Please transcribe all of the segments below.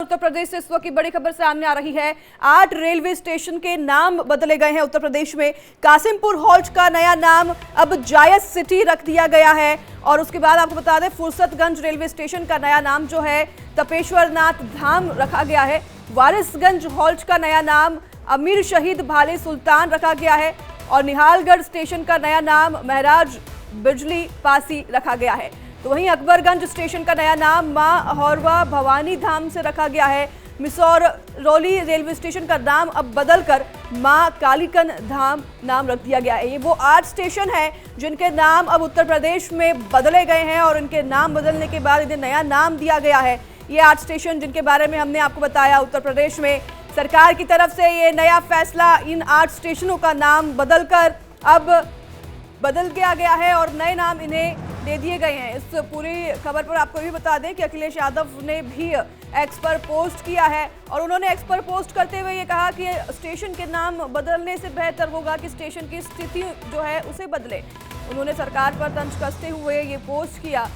उत्तर प्रदेश से इस वक्त की बड़ी खबर सामने आ रही है। 8 रेलवे स्टेशन के नाम बदले गए हैं उत्तर प्रदेश में। कासिमपुर हॉल्ट का नया नाम अब जायस सिटी रख दिया गया है। और उसके बाद आपको बता दें, फुर्सतगंज रेलवे स्टेशन का नया नाम जो है तपेश्वर नाथ धाम रखा गया है। वारिसगंज हॉल्ट का नया नाम अमीर शहीद भाले सुल्तान रखा गया है। और निहालगढ़ स्टेशन का नया नाम महराज बिजली पासी रखा गया है। तो वहीं अकबरगंज स्टेशन का नया नाम मां हौरवा भवानी धाम से रखा गया है। मिसौरौली रेलवे स्टेशन का नाम अब बदलकर मां कालीकन धाम नाम रख दिया गया है। ये वो 8 स्टेशन हैं जिनके नाम अब उत्तर प्रदेश में बदले गए हैं और इनके नाम बदलने के बाद इन्हें नया नाम दिया गया है। ये 8 स्टेशन जिनके बारे में हमने आपको बताया, उत्तर प्रदेश में सरकार की तरफ से ये नया फैसला, इन 8 स्टेशनों का नाम बदलकर अब बदल दिया गया है और नए नाम इन्हें दे दिए गए हैं। इस पूरी खबर पर आपको भी बता दें कि अखिलेश यादव ने भी एक्स पर पोस्ट किया है और उन्होंने एक्स पर पोस्ट करते हुए ये कहा कि स्टेशन के नाम बदलने से बेहतर होगा कि स्टेशन की स्थिति जो है उसे बदले। उन्होंने सरकार पर तंज कसते हुए ये पोस्ट किया।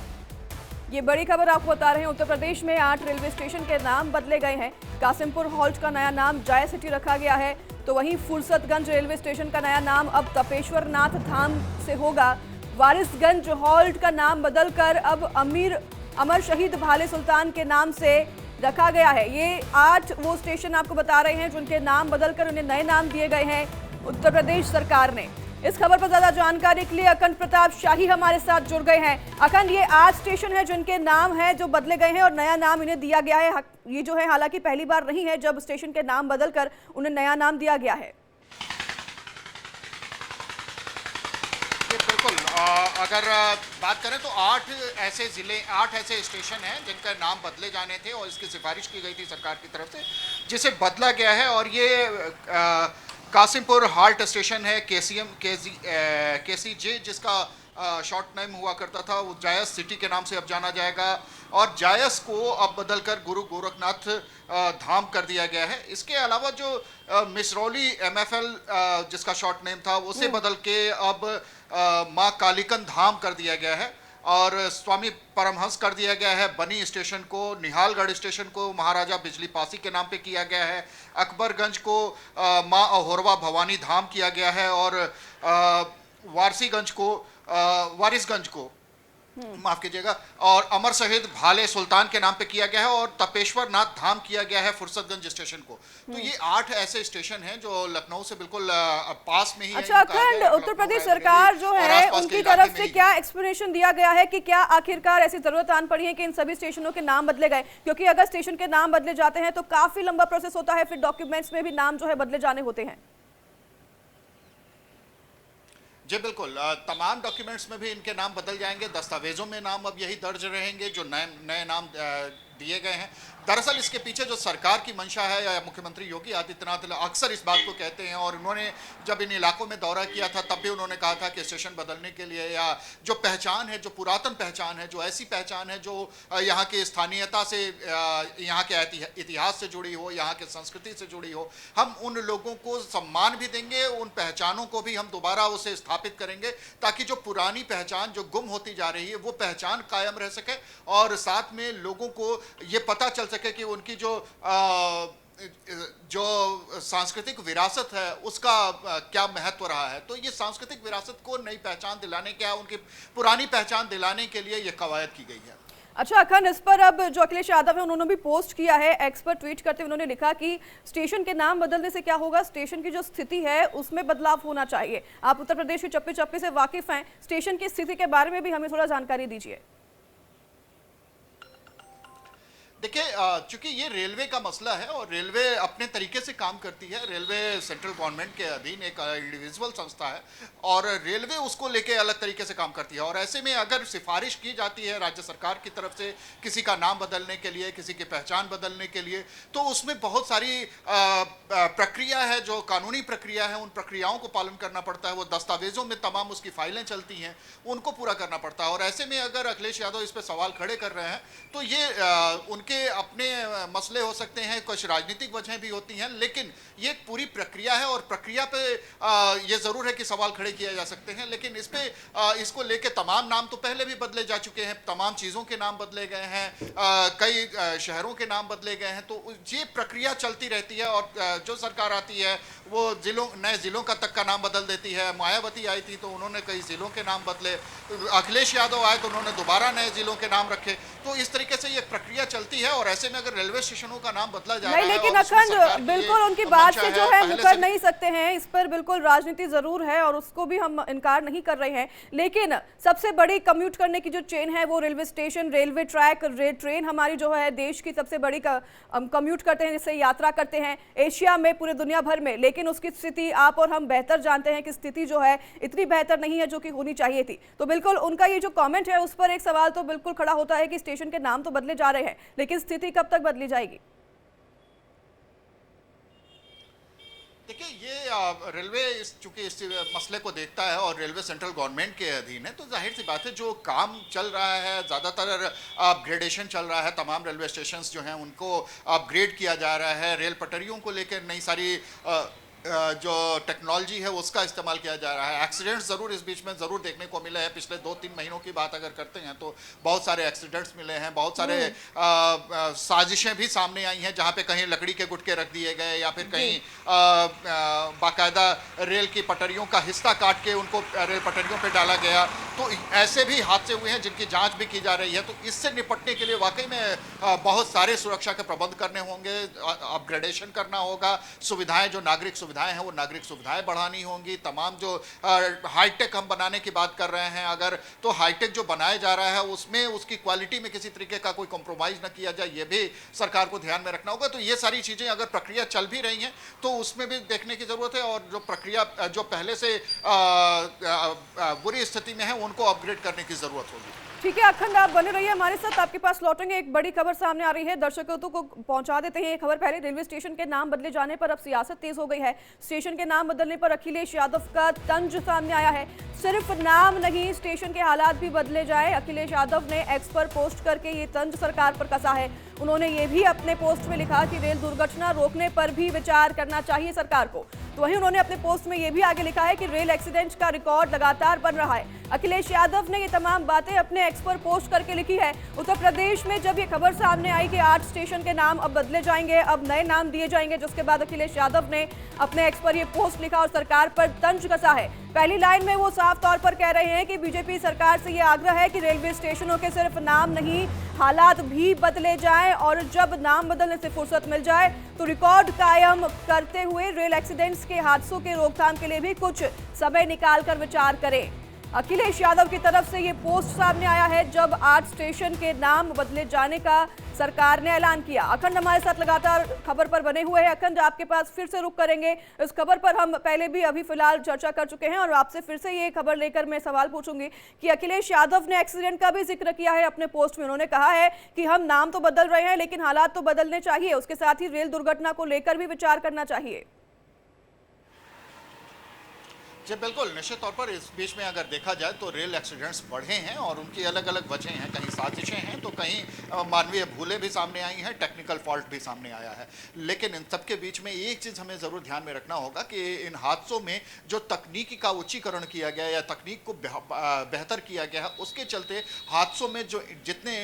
ये बड़ी खबर आपको बता रहे हैं, उत्तर प्रदेश में 8 रेलवे स्टेशन के नाम बदले गए हैं। कासिमपुर हॉल्ट का नया नाम जायस सिटी रखा गया है। तो वहीं फुर्सतगंज रेलवे स्टेशन का नया नाम अब तपेश्वर नाथ धाम से होगा। वारिसगंज हॉल्ट का नाम बदलकर अब अमर शहीद भाले सुल्तान के नाम से रखा गया है। ये 8 वो स्टेशन आपको बता रहे हैं जिनके नाम बदलकर उन्हें नए नाम दिए गए हैं उत्तर प्रदेश सरकार ने। इस खबर पर ज्यादा जानकारी के लिए अखंड प्रताप शाही हमारे साथ जुड़ गए हैं। अखंड, ये 8 स्टेशन है जिनके नाम है जो बदले गए हैं और नया नाम इन्हें दिया गया है। ये जो है हालांकि पहली बार नहीं है जब स्टेशन के नाम बदलकर उन्हें नया नाम दिया गया है। बिल्कुल, अगर बात करें तो 8 ऐसे जिले, 8 ऐसे स्टेशन हैं जिनका नाम बदले जाने थे और इसकी सिफारिश की गई थी सरकार की तरफ से, जिसे बदला गया है। और ये कासिमपुर हॉल्ट स्टेशन है, केसीजे जिसका शॉर्ट नेम हुआ करता था, वो जायस सिटी के नाम से अब जाना जाएगा। और जायस को अब बदलकर गुरु गोरखनाथ धाम कर दिया गया है। इसके अलावा जो मिसरौली MFL जिसका शॉर्ट नेम था उसे बदल के अब मां कालीकन धाम कर दिया गया है। और स्वामी परमहंस कर दिया गया है। बनी स्टेशन को, निहालगढ़ स्टेशन को महाराजा बिजली पासी के नाम पे किया गया है। अकबरगंज को मां अहोरवा भवानी धाम किया गया है। और वारिसगंज को माफ कीजिएगा, और अमर शहीद भाले सुल्तान के नाम पे किया गया है। और तपेश्वर नाथ धाम किया गया है फुर्सतगंज स्टेशन को। तो ये 8 ऐसे स्टेशन हैं जो लखनऊ से बिल्कुल पास में ही। अच्छा अखंड, उत्तर प्रदेश सरकार जो है उनकी तरफ से क्या एक्सप्लेनेशन दिया गया है कि क्या आखिरकार ऐसी जरूरत आन पड़ी है कि इन सभी स्टेशनों के नाम बदले गए? क्योंकि अगर स्टेशन के नाम बदले जाते हैं तो काफी लंबा प्रोसेस होता है, फिर डॉक्यूमेंट्स में भी नाम जो है बदले जाने होते हैं। जी बिल्कुल, तमाम डॉक्यूमेंट्स में भी इनके नाम बदल जाएंगे। दस्तावेजों में नाम अब यही दर्ज रहेंगे जो नए नाम दिए गए हैं। दरअसल इसके पीछे जो सरकार की मंशा है, या मुख्यमंत्री योगी आदित्यनाथ अक्सर इस बात को कहते हैं, और उन्होंने जब इन इलाकों में दौरा किया था तब भी उन्होंने कहा था कि स्टेशन बदलने के लिए, या जो पहचान है, जो पुरातन पहचान है, जो ऐसी पहचान है जो यहाँ की स्थानीयता से, यहाँ के इतिहास से जुड़ी हो, यहाँ के संस्कृति से जुड़ी हो, हम उन लोगों को सम्मान भी देंगे, उन पहचानों को भी हम दोबारा उसे स्थापित करेंगे ताकि जो पुरानी पहचान जो गुम होती जा रही है वो पहचान कायम रह सके। और साथ में लोगों को ये पता चल सके कि उनकी जो सांस्कृतिक विरासत है उसका क्या महत्व रहा है। तो ये सांस्कृतिक विरासत को नई पहचान दिलाने, क्या उनकी पुरानी पहचान दिलाने के लिए ये कवायद की गई है। अच्छा अखंड, इस पर अब जो अखिलेश यादव है उन्होंने भी पोस्ट किया है एक्स पर, ट्वीट करते हुए उन्होंने लिखा कि स्टेशन के नाम बदलने से क्या होगा, स्टेशन की जो स्थिति है उसमें बदलाव होना चाहिए। आप उत्तर प्रदेश के चप्पे चप्पे से वाकिफ हैं, स्टेशन की स्थिति के बारे में भी हमें थोड़ा जानकारी दीजिए। देखिए, चूंकि ये रेलवे का मसला है और रेलवे अपने तरीके से काम करती है, रेलवे सेंट्रल गवर्नमेंट के अधीन एक इंडिविजुअल संस्था है और रेलवे उसको लेके अलग तरीके से काम करती है। और ऐसे में अगर सिफारिश की जाती है राज्य सरकार की तरफ से किसी का नाम बदलने के लिए, किसी की पहचान बदलने के लिए, तो उसमें बहुत सारी प्रक्रिया है, जो कानूनी प्रक्रिया है, उन प्रक्रियाओं को पालन करना पड़ता है। वो दस्तावेजों में तमाम उसकी फाइलें चलती हैं, उनको पूरा करना पड़ता है। और ऐसे में अगर अखिलेश यादव इस पर सवाल खड़े कर रहे हैं तो ये उनके उनके अपने मसले हो सकते हैं, कुछ राजनीतिक वजहें भी होती हैं, लेकिन ये एक पूरी प्रक्रिया है और प्रक्रिया पे ये जरूर है कि सवाल खड़े किए जा सकते हैं। लेकिन इस पे इसको लेके तमाम नाम तो पहले भी बदले जा चुके हैं, तमाम चीज़ों के नाम बदले गए हैं, कई शहरों के नाम बदले गए हैं, तो ये प्रक्रिया चलती रहती है। और जो सरकार आती है वो नए जिलों का तक का नाम बदल देती है। मायावती आई थी तो उन्होंने कई जिलों के नाम बदले, अखिलेश यादव आए तो उन्होंने दोबारा नए जिलों के नाम रखे। तो इस तरीके से ये प्रक्रिया चलती है और ऐसे में अगर रेलवे स्टेशनों का नाम बदला जा रहा है, लेकिन अखंड बिल्कुल उनकी बात से जो है मुकर नहीं सकते हैं, इस पर बिल्कुल राजनीति जरूर है और उसको भी हम इनकार नहीं कर रहे हैं। लेकिन सबसे बड़ी कम्यूट करने की जो चेन है वो railway station, railway track, train हमारी जो है देश की सबसे बड़ी कम्यूट करते हैं, जिससे यात्रा करते हैं एशिया में, पूरे दुनिया भर में। लेकिन उसकी स्थिति आप और हम बेहतर जानते हैं कि स्थिति जो है इतनी बेहतर नहीं है जो कि होनी चाहिए थी। तो बिल्कुल उनका ये जो कमेंट है उस पर एक सवाल तो बिल्कुल खड़ा होता है कि स्टेशन के नाम तो बदले जा रहे हैं, लेकिन स्थिति कब तक बदली जाएगी? देखिए, ये रेलवे चूंकि इस मसले को देखता है और रेलवे सेंट्रल गवर्नमेंट के अधीन है, तो जाहिर सी बात है जो काम चल रहा है, ज़्यादातर अपग्रेडेशन चल रहा है, तमाम रेलवे स्टेशंस जो हैं उनको अपग्रेड किया जा रहा है, रेल पटरियों को लेकर नई सारी जो टेक्नोलॉजी है उसका इस्तेमाल किया जा रहा है। एक्सीडेंट्स ज़रूर इस बीच में ज़रूर देखने को मिले हैं। पिछले 2-3 महीनों की बात अगर करते हैं तो बहुत सारे एक्सीडेंट्स मिले हैं, बहुत सारे साजिशें भी सामने आई हैं, जहाँ पे कहीं लकड़ी के गुटके रख दिए गए या फिर कहीं बाकायदा रेल की पटरियों का हिस्सा काट के उनको रेल पटरियों पर डाला गया। तो ऐसे भी हादसे हुए हैं जिनकी जाँच भी की जा रही है। तो इससे निपटने के लिए वाकई में बहुत सारे सुरक्षा के प्रबंध करने होंगे, अपग्रेडेशन करना होगा, सुविधाएँ जो नागरिक सुविधाएं हैं वो नागरिक सुविधाएं बढ़ानी होंगी। तमाम जो हाईटेक हम बनाने की बात कर रहे हैं, अगर तो हाईटेक जो बनाया जा रहा है उसमें उसकी क्वालिटी में किसी तरीके का कोई कॉम्प्रोमाइज ना किया जाए, ये भी सरकार को ध्यान में रखना होगा। तो ये सारी चीजें अगर प्रक्रिया चल भी रही हैं तो उसमें भी देखने की जरूरत है और जो प्रक्रिया जो पहले से बुरी स्थिति में है उनको अपग्रेड करने की जरूरत होगी। ठीक है अखंड, आप बने रहिए हमारे साथ, आपके पास लौटेंगे। एक बड़ी खबर सामने आ रही है, दर्शकों को पहुंचा देते हैं ये खबर। पहले रेलवे स्टेशन के नाम बदले जाने पर अब सियासत तेज हो गई है। स्टेशन के नाम बदलने पर अखिलेश यादव का तंज सामने आया है। सिर्फ नाम नहीं, स्टेशन के हालात भी बदले जाए, अखिलेश यादव ने एक्स पर पोस्ट करके ये तंज सरकार पर कसा है। उन्होंने ये भी अपने पोस्ट में लिखा कि रेल दुर्घटना रोकने पर भी विचार करना चाहिए सरकार को। तो वहीं उन्होंने अपने पोस्ट में ये भी आगे लिखा है कि रेल एक्सीडेंट का रिकॉर्ड लगातार बन रहा है। अखिलेश यादव ने ये तमाम बातें अपने एक्स पर पोस्ट करके लिखी है। उत्तर प्रदेश में जब ये खबर सामने आई कि 8 स्टेशन के नाम अब बदले जाएंगे, अब नए नाम दिए जाएंगे, जिसके बाद अखिलेश यादव ने अपने एक्स पर ये पोस्ट लिखा और सरकार पर तंज कसा है। पहली लाइन में वो साफ तौर पर कह रहे हैं कि बीजेपी सरकार से ये आग्रह है कि रेलवे स्टेशनों के सिर्फ नाम नहीं, हालात भी बदले जाएं और जब नाम बदलने से फुर्सत मिल जाए तो रिकॉर्ड कायम करते हुए रेल एक्सीडेंट्स के हादसों के रोकथाम के लिए भी कुछ समय निकालकर विचार करें। अखिलेश यादव की तरफ से ये पोस्ट सामने आया है जब 8 स्टेशन के नाम बदले जाने का सरकार ने ऐलान किया। अखंड हमारे साथ लगातार खबर पर बने हुए हैं। अखंड, आपके पास फिर से रुक करेंगे। इस खबर पर हम पहले भी अभी फिलहाल चर्चा कर चुके हैं और आपसे फिर से ये खबर लेकर मैं सवाल पूछूंगी कि अखिलेश यादव ने एक्सीडेंट का भी जिक्र किया है अपने पोस्ट में। उन्होंने कहा है कि हम नाम तो बदल रहे हैं लेकिन हालात तो बदलने चाहिए, उसके साथ ही रेल दुर्घटना को लेकर भी विचार करना चाहिए। जी बिल्कुल, निश्चित तौर पर इस बीच में अगर देखा जाए तो रेल एक्सीडेंट्स बढ़े हैं और उनकी अलग अलग वजहें हैं। कहीं साजिशें हैं तो कहीं मानवीय भूलें भी सामने आई हैं, टेक्निकल फॉल्ट भी सामने आया है। लेकिन इन सब के बीच में एक चीज़ हमें ज़रूर ध्यान में रखना होगा कि इन हादसों में जो तकनीकी का उच्चीकरण किया गया या तकनीक को बेहतर किया गया है, उसके चलते हादसों में जो जितने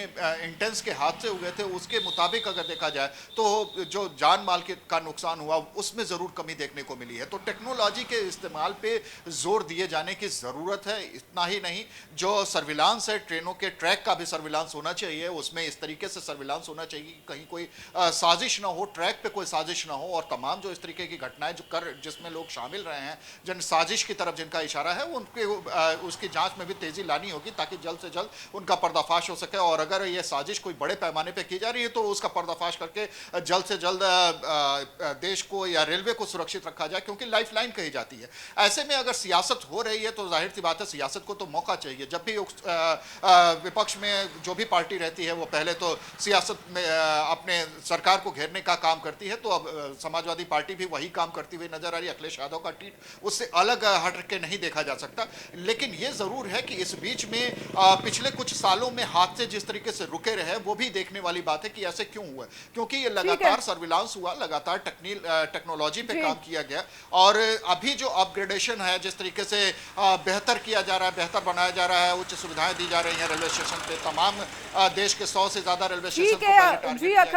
इंटेंस के हादसे हुए थे उसके मुताबिक अगर देखा जाए तो जो जान माल का नुकसान हुआ उसमें ज़रूर कमी देखने को मिली है। तो टेक्नोलॉजी के इस्तेमाल पे जोर दिए जाने की ज़रूरत है। इतना ही नहीं, जो सर्विलांस है, ट्रेनों के ट्रैक का भी सर्विलांस होना चाहिए, उसमें इस तरीके से सर्विलांस होना चाहिए कि कहीं कोई साजिश ना हो, ट्रैक पे कोई साजिश ना हो। और तमाम जो इस तरीके की घटनाएं जिसमें लोग शामिल रहे हैं, जिन साजिश की तरफ जिनका इशारा है, उनके उसकी जांच में भी तेज़ी लानी होगी ताकि जल्द से जल्द उनका पर्दाफाश हो सके। और अगर ये साजिश कोई बड़े पैमाने पर की जा रही है तो उसका पर्दाफाश करके जल्द से जल्द देश को या रेलवे को सुरक्षित रखा जाए, क्योंकि लाइफ लाइन कही जाती है। ऐसे में अगर सियासत हो रही है तो जाहिर सी बात है सियासत को तो मौका चाहिए। जब भी विपक्ष में जो भी पार्टी रहती है वो पहले तो सियासत में अपने सरकार को घेरने का काम करती है, तो अब समाजवादी पार्टी भी वही काम करती हुई नजर आ रही है। अखिलेश यादव का ट्वीट उससे अलग हट के नहीं देखा जा सकता। लेकिन ये जरूर है कि इस बीच में पिछले कुछ सालों में हादसे जिस तरीके से रुके रहे वो भी देखने वाली बात है कि ऐसे क्यों हुआ, क्योंकि ये लगातार सर्विलांस हुआ, लगातार टेक्नोलॉजी पे काम किया गया, और अभी जो अपग्रेडेशन है, जिस तरीके से बेहतर किया जा रहा है, बेहतर बनाया जा रहा है, उच्च सुविधाएं दी जा रही हैं रेलवे स्टेशन पे, तमाम देश के 100 से ज्यादा रेलवे स्टेशन ठीक है जी।